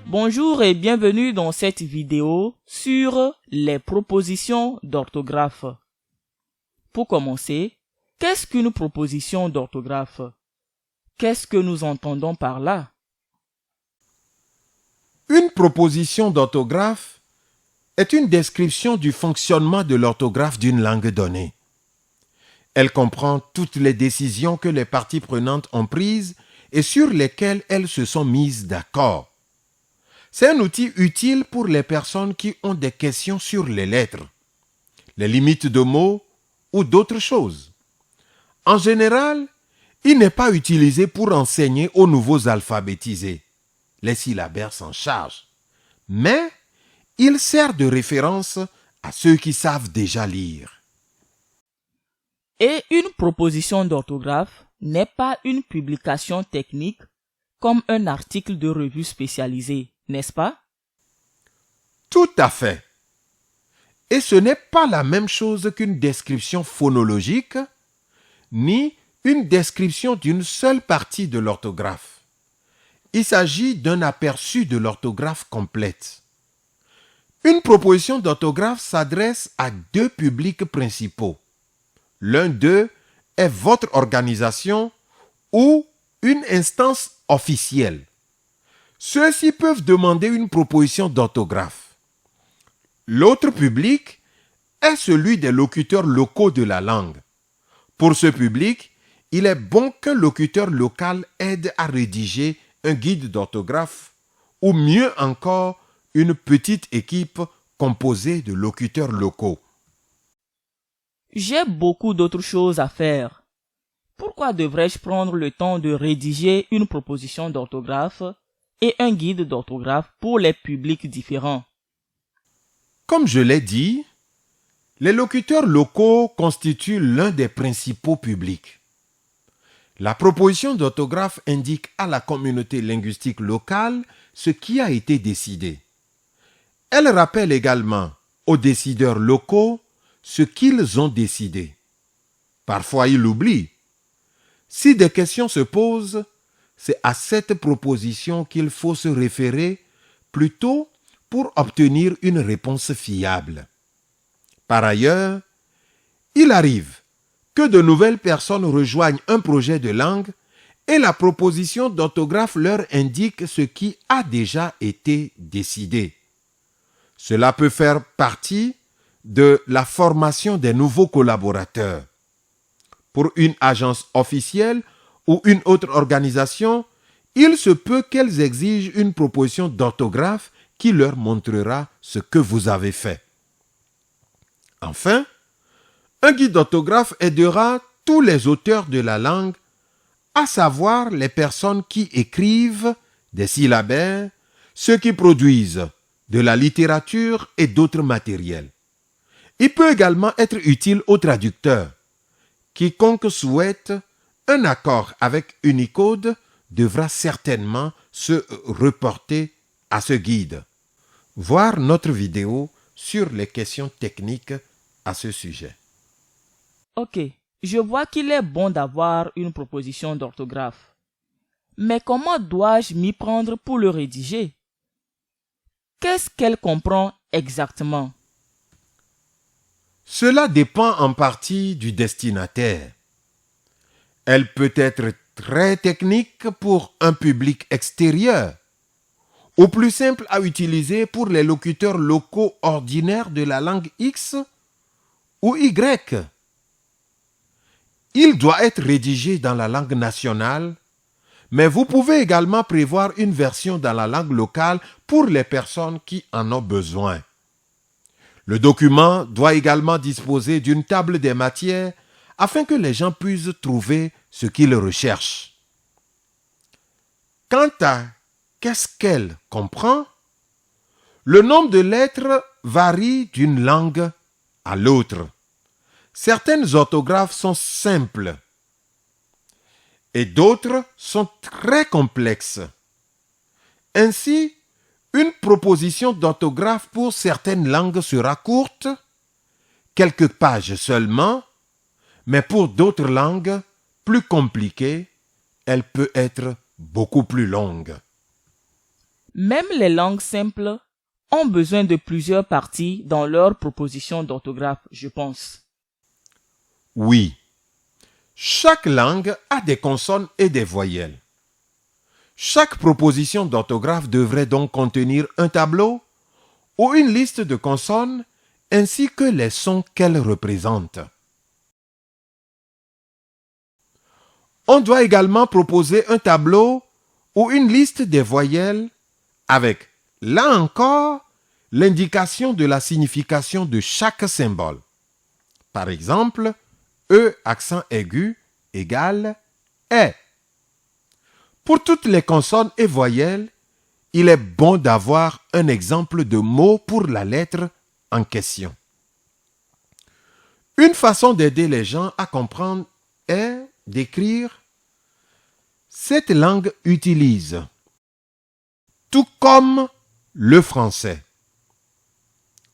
Bonjour et bienvenue dans cette vidéo sur les propositions d'orthographe. Pour commencer, qu'est-ce qu'une proposition d'orthographe? Qu'est-ce que nous entendons par là? Une proposition d'orthographe est une description du fonctionnement de l'orthographe d'une langue donnée. Elle comprend toutes les décisions que les parties prenantes ont prises et sur lesquelles elles se sont mises d'accord. C'est un outil utile pour les personnes qui ont des questions sur les lettres, les limites de mots ou d'autres choses. En général, il n'est pas utilisé pour enseigner aux nouveaux alphabétisés. Les syllabaires s'en chargent. Mais il sert de référence à ceux qui savent déjà lire. Et une proposition d'orthographe n'est pas une publication technique comme un article de revue spécialisée, n'est-ce pas? Tout à fait. Et ce n'est pas la même chose qu'une description phonologique, ni une description d'une seule partie de l'orthographe. Il s'agit d'un aperçu de l'orthographe complète. Une proposition d'orthographe s'adresse à deux publics principaux. L'un d'eux est votre organisation ou une instance officielle. Ceux-ci peuvent demander une proposition d'orthographe. L'autre public est celui des locuteurs locaux de la langue. Pour ce public, il est bon qu'un locuteur local aide à rédiger un guide d'orthographe ou mieux encore, une petite équipe composée de locuteurs locaux. J'ai beaucoup d'autres choses à faire. Pourquoi devrais-je prendre le temps de rédiger une proposition d'orthographe et un guide d'orthographe pour les publics différents? Comme je l'ai dit, les locuteurs locaux constituent l'un des principaux publics. La proposition d'orthographe indique à la communauté linguistique locale ce qui a été décidé. Elle rappelle également aux décideurs locaux ce qu'ils ont décidé. Parfois, ils l'oublient. Si des questions se posent, c'est à cette proposition qu'il faut se référer plutôt pour obtenir une réponse fiable. Par ailleurs, il arrive que de nouvelles personnes rejoignent un projet de langue et la proposition d'orthographe leur indique ce qui a déjà été décidé. Cela peut faire partie de la formation des nouveaux collaborateurs. Pour une agence officielle ou une autre organisation, il se peut qu'elles exigent une proposition d'orthographe qui leur montrera ce que vous avez fait. Enfin, un guide d'orthographe aidera tous les auteurs de la langue, à savoir les personnes qui écrivent des syllabaires, ceux qui produisent de la littérature et d'autres matériels. Il peut également être utile aux traducteurs. Quiconque souhaite un accord avec Unicode devra certainement se reporter à ce guide. Voir notre vidéo sur les questions techniques à ce sujet. Ok, je vois qu'il est bon d'avoir une proposition d'orthographe. Mais comment dois-je m'y prendre pour le rédiger? Qu'est-ce qu'elle comprend exactement? Cela dépend en partie du destinataire. Elle peut être très technique pour un public extérieur ou plus simple à utiliser pour les locuteurs locaux ordinaires de la langue X ou Y. Il doit être rédigé dans la langue nationale, mais vous pouvez également prévoir une version dans la langue locale pour les personnes qui en ont besoin. Le document doit également disposer d'une table des matières afin que les gens puissent trouver ce qu'ils recherchent. Quant à qu'est-ce qu'elle comprend, le nombre de lettres varie d'une langue à l'autre. Certaines orthographes sont simples et d'autres sont très complexes. Ainsi, une proposition d'orthographe pour certaines langues sera courte, quelques pages seulement, mais pour d'autres langues plus compliquées, elle peut être beaucoup plus longue. Même les langues simples ont besoin de plusieurs parties dans leur proposition d'orthographe, je pense. Oui. Chaque langue a des consonnes et des voyelles. Chaque proposition d'orthographe devrait donc contenir un tableau ou une liste de consonnes ainsi que les sons qu'elles représentent. On doit également proposer un tableau ou une liste des voyelles avec, là encore, l'indication de la signification de chaque symbole. Par exemple, E accent aigu égale est. Pour toutes les consonnes et voyelles, il est bon d'avoir un exemple de mot pour la lettre en question. Une façon d'aider les gens à comprendre est d'écrire « Cette langue utilise », tout comme le français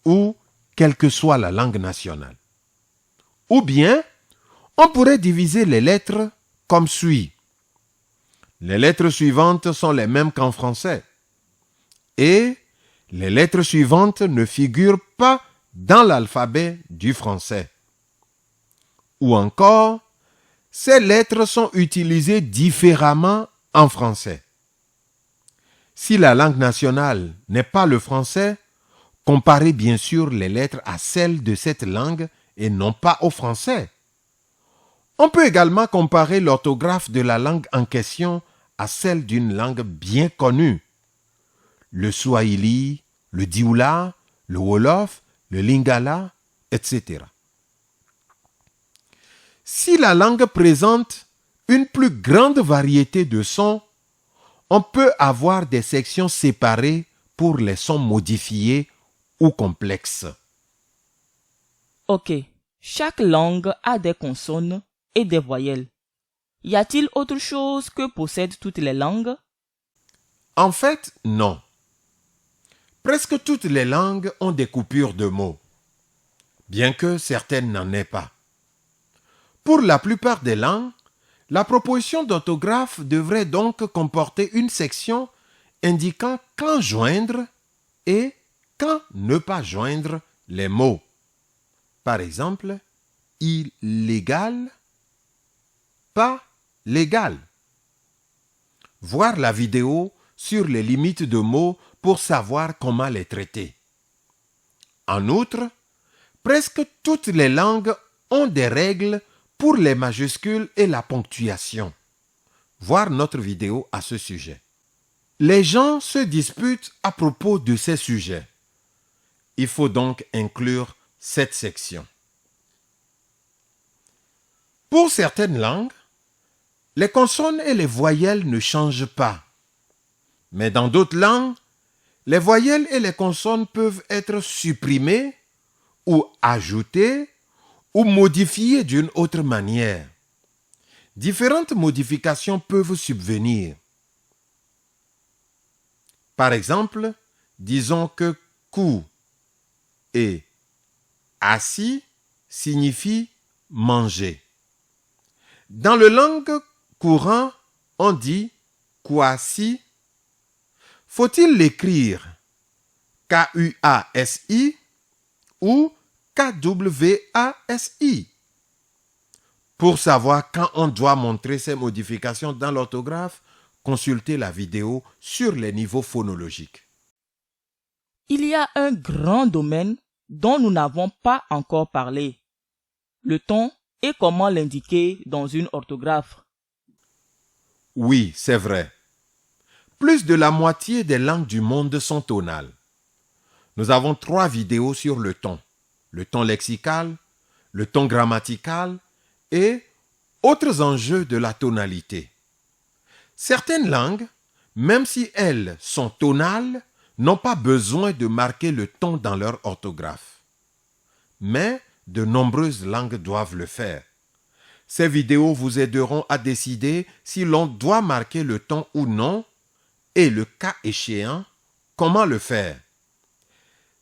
ou quelle que soit la langue nationale. Ou bien, on pourrait diviser les lettres comme suit. Les lettres suivantes sont les mêmes qu'en français. Et les lettres suivantes ne figurent pas dans l'alphabet du français. Ou encore, ces lettres sont utilisées différemment en français. Si la langue nationale n'est pas le français, comparez bien sûr les lettres à celles de cette langue et non pas au français. On peut également comparer l'orthographe de la langue en question à celle d'une langue bien connue. Le swahili, le dioula, le wolof, le lingala, etc. Si la langue présente une plus grande variété de sons, on peut avoir des sections séparées pour les sons modifiés ou complexes. Ok, chaque langue a des consonnes et des voyelles. Y a-t-il autre chose que possèdent toutes les langues? En fait, non. Presque toutes les langues ont des coupures de mots, bien que certaines n'en aient pas. Pour la plupart des langues, la proposition d'orthographe devrait donc comporter une section indiquant quand joindre et quand ne pas joindre les mots. Par exemple, illégal, pas légal. Voir la vidéo sur les limites de mots pour savoir comment les traiter. En outre, presque toutes les langues ont des règles pour les majuscules et la ponctuation. Voir notre vidéo à ce sujet. Les gens se disputent à propos de ces sujets. Il faut donc inclure cette section. Pour certaines langues, les consonnes et les voyelles ne changent pas. Mais dans d'autres langues, les voyelles et les consonnes peuvent être supprimées ou ajoutées ou modifiées d'une autre manière. Différentes modifications peuvent subvenir. Par exemple, disons que cou et assis signifie manger. Dans le langue courant, on dit kwasi. Faut-il l'écrire K-U-A-S-I ou K-W-A-S-I? Pour savoir quand on doit montrer ces modifications dans l'orthographe, consultez la vidéo sur les niveaux phonologiques. Il y a un grand domaine dont nous n'avons pas encore parlé. Le ton et comment l'indiquer dans une orthographe. Oui, c'est vrai. Plus de la moitié des langues du monde sont tonales. Nous avons 3 vidéos sur le ton lexical, le ton grammatical et autres enjeux de la tonalité. Certaines langues, même si elles sont tonales, n'ont pas besoin de marquer le ton dans leur orthographe. Mais de nombreuses langues doivent le faire. Ces vidéos vous aideront à décider si l'on doit marquer le ton ou non et le cas échéant, comment le faire.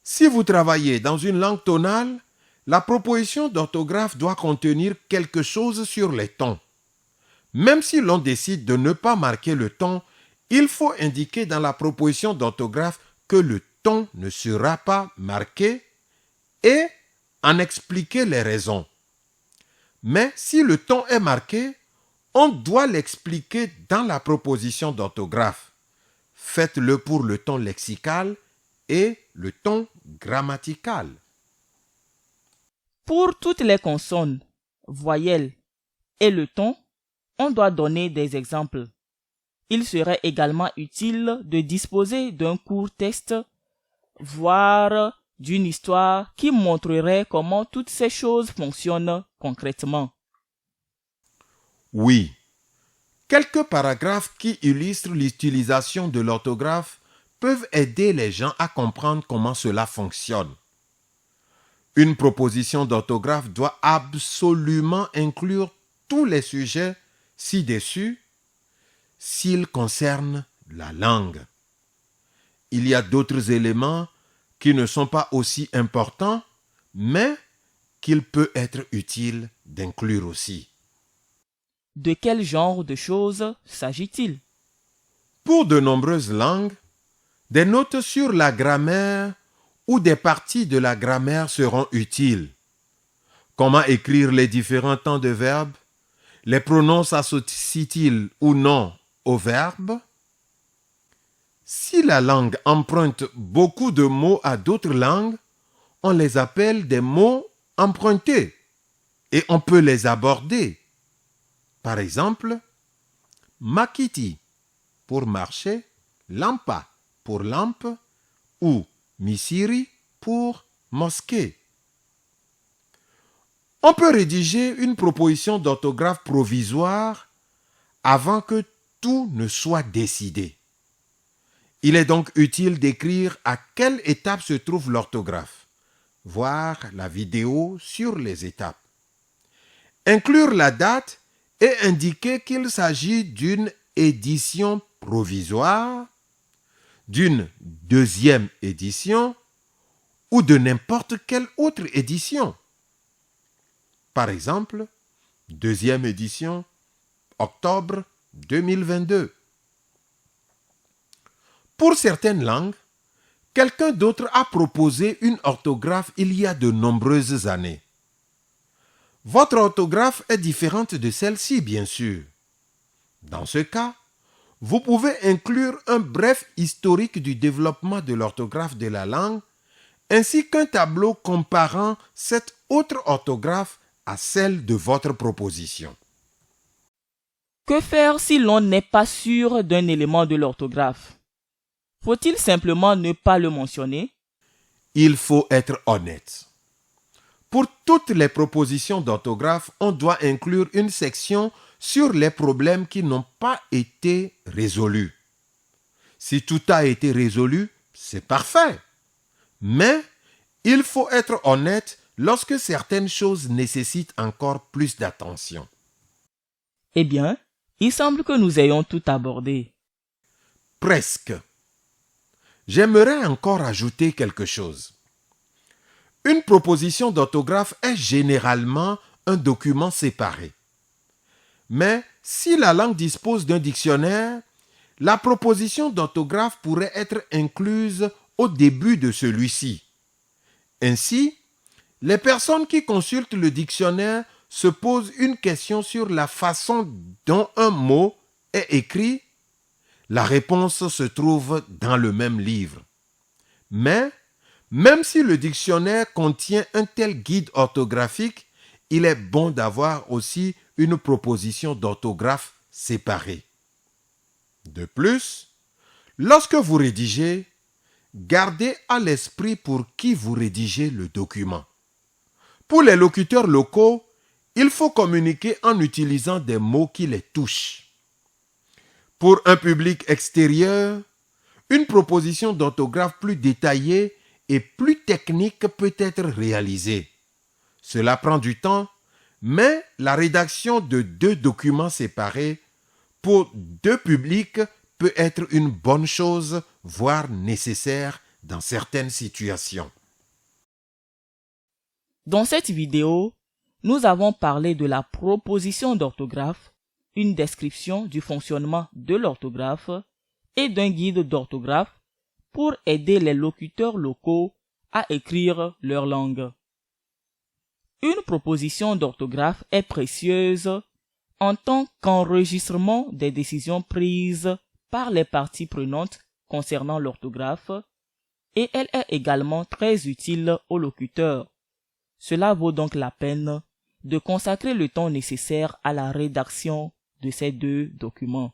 Si vous travaillez dans une langue tonale, la proposition d'orthographe doit contenir quelque chose sur les tons. Même si l'on décide de ne pas marquer le ton, il faut indiquer dans la proposition d'orthographe que le ton ne sera pas marqué et en expliquer les raisons. Mais si le ton est marqué, on doit l'expliquer dans la proposition d'orthographe. Faites-le pour le ton lexical et le ton grammatical. Pour toutes les consonnes, voyelles et le ton, on doit donner des exemples. Il serait également utile de disposer d'un court texte, voire d'une histoire qui montrerait comment toutes ces choses fonctionnent concrètement. Oui, quelques paragraphes qui illustrent l'utilisation de l'orthographe peuvent aider les gens à comprendre comment cela fonctionne. Une proposition d'orthographe doit absolument inclure tous les sujets ci-dessus s'ils concernent la langue. Il y a d'autres éléments qui ne sont pas aussi importants, mais qu'il peut être utile d'inclure aussi. De quel genre de choses s'agit-il? Pour de nombreuses langues, des notes sur la grammaire ou des parties de la grammaire seront utiles. Comment écrire les différents temps de verbe? Les pronoms s'associent-ils ou non au verbe? Si la langue emprunte beaucoup de mots à d'autres langues, on les appelle des mots empruntés et on peut les aborder. Par exemple, makiti pour marcher, lampa pour lampe ou misiri pour mosquée. On peut rédiger une proposition d'orthographe provisoire avant que tout ne soit décidé. Il est donc utile d'écrire à quelle étape se trouve l'orthographe, voir la vidéo sur les étapes. Inclure la date et indiquer qu'il s'agit d'une édition provisoire, d'une deuxième édition ou de n'importe quelle autre édition. Par exemple, deuxième édition, octobre 2022. Pour certaines langues, quelqu'un d'autre a proposé une orthographe il y a de nombreuses années. Votre orthographe est différente de celle-ci, bien sûr. Dans ce cas, vous pouvez inclure un bref historique du développement de l'orthographe de la langue, ainsi qu'un tableau comparant cette autre orthographe à celle de votre proposition. Que faire si l'on n'est pas sûr d'un élément de l'orthographe? Faut-il simplement ne pas le mentionner? Il faut être honnête. Pour toutes les propositions d'orthographe, on doit inclure une section sur les problèmes qui n'ont pas été résolus. Si tout a été résolu, c'est parfait. Mais il faut être honnête lorsque certaines choses nécessitent encore plus d'attention. Eh bien, il semble que nous ayons tout abordé. Presque. J'aimerais encore ajouter quelque chose. Une proposition d'orthographe est généralement un document séparé. Mais si la langue dispose d'un dictionnaire, la proposition d'orthographe pourrait être incluse au début de celui-ci. Ainsi, les personnes qui consultent le dictionnaire se posent une question sur la façon dont un mot est écrit. La réponse se trouve dans le même livre. Mais, même si le dictionnaire contient un tel guide orthographique, il est bon d'avoir aussi une proposition d'orthographe séparée. De plus, lorsque vous rédigez, gardez à l'esprit pour qui vous rédigez le document. Pour les locuteurs locaux, il faut communiquer en utilisant des mots qui les touchent. Pour un public extérieur, une proposition d'orthographe plus détaillée et plus technique peut être réalisée. Cela prend du temps, mais la rédaction de 2 documents séparés pour 2 publics peut être une bonne chose, voire nécessaire dans certaines situations. Dans cette vidéo, nous avons parlé de la proposition d'orthographe, une description du fonctionnement de l'orthographe et d'un guide d'orthographe pour aider les locuteurs locaux à écrire leur langue. Une proposition d'orthographe est précieuse en tant qu'enregistrement des décisions prises par les parties prenantes concernant l'orthographe, et elle est également très utile aux locuteurs. Cela vaut donc la peine de consacrer le temps nécessaire à la rédaction de ces deux documents.